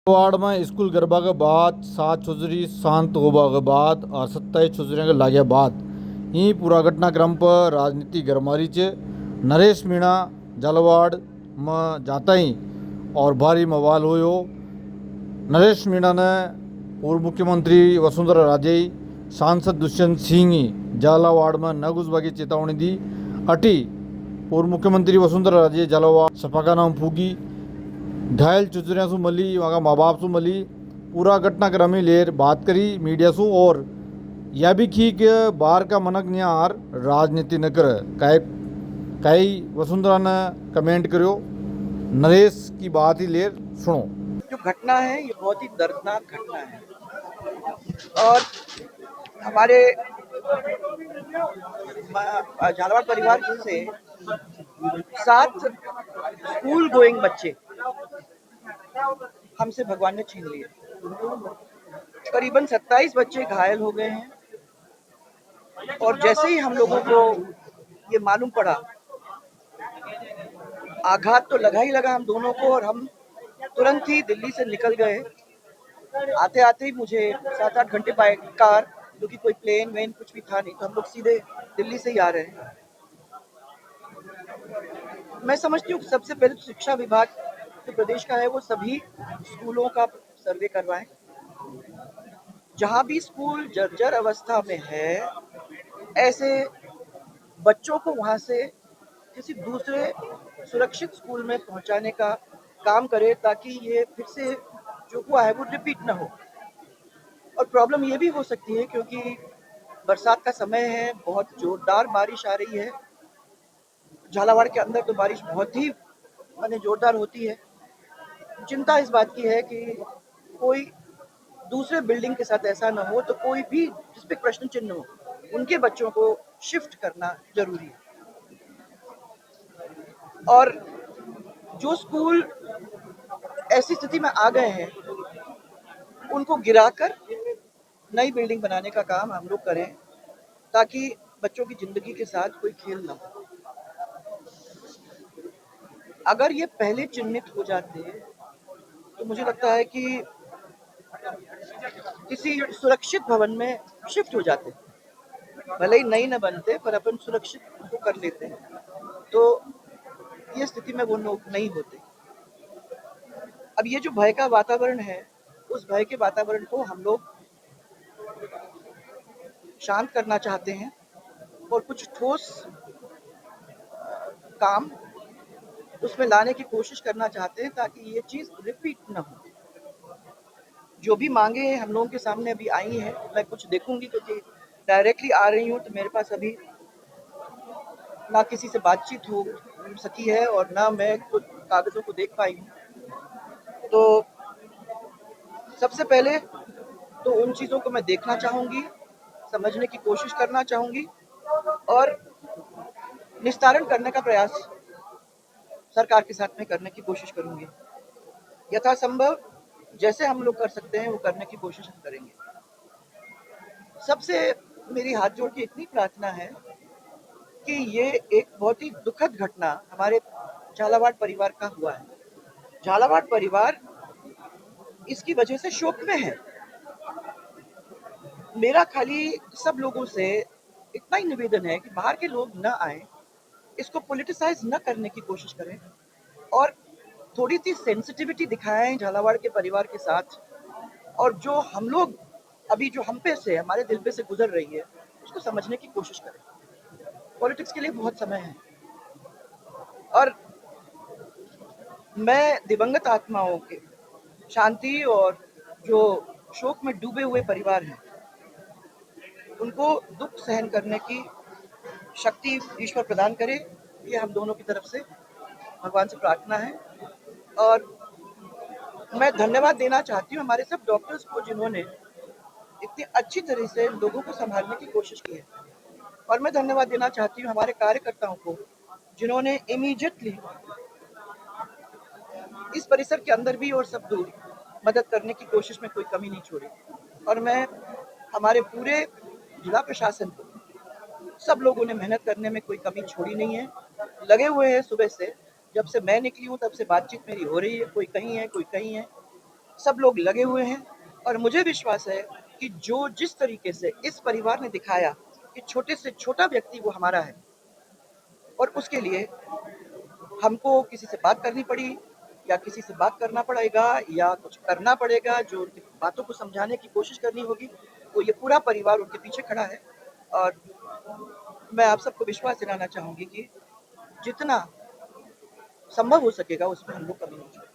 Ward में school garba के बाद 7 छोजरी शांत होबा के बाद और 27 छोजरियों के लाग्या बाद ही पूरा घटनाक्रम पर राजनीति गरमारी चे। नरेश मीणा झालावाड़ में जाता ही और भारी मवाल होयो। नरेश मीणा ने पूर्व मुख्यमंत्री वसुंधरा राजे सांसद दुष्यंत सिंह झालावाड़ में न घुसबा की चेतावनी दी। अटी पूर्व मुख्यमंत्री वसुंधरा राजे झालावाड़ सपा का नाम फूकी घायल चुचरिया सु मली वहाँ माँ बाप सु मली पूरा घटनाक्रम ही लेर बात करी मीडिया सु और यह भी की कि बाहर का मनक न्यार राजनीति न करे। कई वसुंधरा ने कमेंट करो। नरेश की बात ही लेर सुनो। जो घटना है ये बहुत ही दर्दनाक घटना है और हमारे झालावाड़ परिवार से 7 स्कूल गोइंग बच्चे हमसे भगवान ने छीन लिए। करीबन 27 बच्चे घायल हो गए हैं और जैसे ही हम लोगों को ये मालूम पड़ा, आघात तो लगा ही लगा हम दोनों को और हम तुरंत ही दिल्ली से निकल गए। आते आते ही मुझे 7-8 घंटे बाय कार, क्योंकि कोई प्लेन वेन कुछ भी था नहीं, तो हम लोग सीधे दिल्ली से ही आ रहे हैं। मैं समझती हूँ सबसे पहले तो शिक्षा विभाग जो प्रदेश का है वो सभी स्कूलों का सर्वे करवाएं। जहाँ भी स्कूल जर्जर अवस्था में है, ऐसे बच्चों को वहाँ से किसी दूसरे सुरक्षित स्कूल में पहुँचाने का काम करे, ताकि ये फिर से जो हुआ है वो रिपीट ना हो। और प्रॉब्लम ये भी हो सकती है क्योंकि बरसात का समय है, बहुत जोरदार बारिश आ रही है। झालावाड़ के अंदर तो बारिश बहुत ही जोरदार होती है। चिंता इस बात की है कि कोई दूसरे बिल्डिंग के साथ ऐसा ना हो, तो कोई भी जिस पे प्रश्न चिन्ह हो उनके बच्चों को शिफ्ट करना जरूरी है। और जो स्कूल ऐसी स्थिति में आ गए हैं उनको गिराकर नई बिल्डिंग बनाने का काम हम लोग करें, ताकि बच्चों की जिंदगी के साथ कोई खेल ना हो। अगर ये पहले चिन्हित हो जाते तो मुझे लगता है कि किसी सुरक्षित भवन में शिफ्ट हो जाते, भले ही नई न बनते पर अपन सुरक्षित को कर लेते हैं, तो ये स्थिति में वो लोग नहीं होते। अब ये जो भय का वातावरण है, उस भय के वातावरण को हम लोग शांत करना चाहते हैं और कुछ ठोस काम उसमें लाने की कोशिश करना चाहते हैं, ताकि ये चीज रिपीट ना हो। जो भी मांगे हम लोगों के सामने अभी आई हैं, मैं कुछ देखूंगी, क्योंकि डायरेक्टली आ रही हूँ तो मेरे पास अभी ना किसी से बातचीत हो सकी है और ना मैं कुछ कागजों को देख पाई हूँ। तो सबसे पहले तो उन चीजों को मैं देखना चाहूंगी, समझने की कोशिश करना चाहूंगी और निस्तारण करने का प्रयास सरकार के साथ में करने की कोशिश करूंगी। यथासंभव जैसे हम लोग कर सकते हैं वो करने की कोशिश हम करेंगे। सबसे मेरी हाथ जोड़ के इतनी प्रार्थना है कि ये एक बहुत ही दुखद घटना हमारे झालावाड़ परिवार का हुआ है। झालावाड़ परिवार इसकी वजह से शोक में है। मेरा खाली सब लोगों से इतना ही निवेदन है कि बाहर के लोग न आए, इसको पॉलिटिसाइज न करने की कोशिश करें और थोड़ी सी सेंसिटिविटी दिखाएं झालावाड़ के परिवार के साथ। और जो हम लोग अभी जो हम पे से हमारे दिल पे से गुजर रही है उसको समझने की कोशिश करें। पॉलिटिक्स के लिए बहुत समय है और मैं दिवंगत आत्माओं के शांति और जो शोक में डूबे हुए परिवार हैं उनको दुख सहन करने की शक्ति ईश्वर प्रदान करे, ये हम दोनों की तरफ से भगवान से प्रार्थना है। और मैं धन्यवाद देना चाहती हूँ हमारे सब डॉक्टर्स को जिन्होंने इतनी अच्छी तरह से लोगों को संभालने की कोशिश की है। और मैं धन्यवाद देना चाहती हूँ हमारे कार्यकर्ताओं को जिन्होंने इमीडिएटली इस परिसर के अंदर भी और सब दूर मदद करने की कोशिश में कोई कमी नहीं छोड़ी। और मैं हमारे पूरे जिला प्रशासन को, सब लोगों ने मेहनत करने में कोई कमी छोड़ी नहीं है, लगे हुए हैं सुबह से। जब से मैं निकली हूँ तब से बातचीत मेरी हो रही है, कोई कहीं है कोई कहीं है। सब लोग लगे हुए हैं और मुझे विश्वास है कि जो जिस तरीके से इस परिवार ने दिखाया कि छोटे से छोटा व्यक्ति वो हमारा है और उसके लिए हमको किसी से बात करनी पड़ी या किसी से बात करना पड़ेगा या कुछ करना पड़ेगा, जो उनकी बातों को समझाने की कोशिश करनी होगी, तो ये पूरा परिवार उनके पीछे खड़ा है। और मैं आप सबको विश्वास दिलाना चाहूंगी कि जितना संभव हो सकेगा उसमें हम लोग कमी नहीं छोड़ेंगे।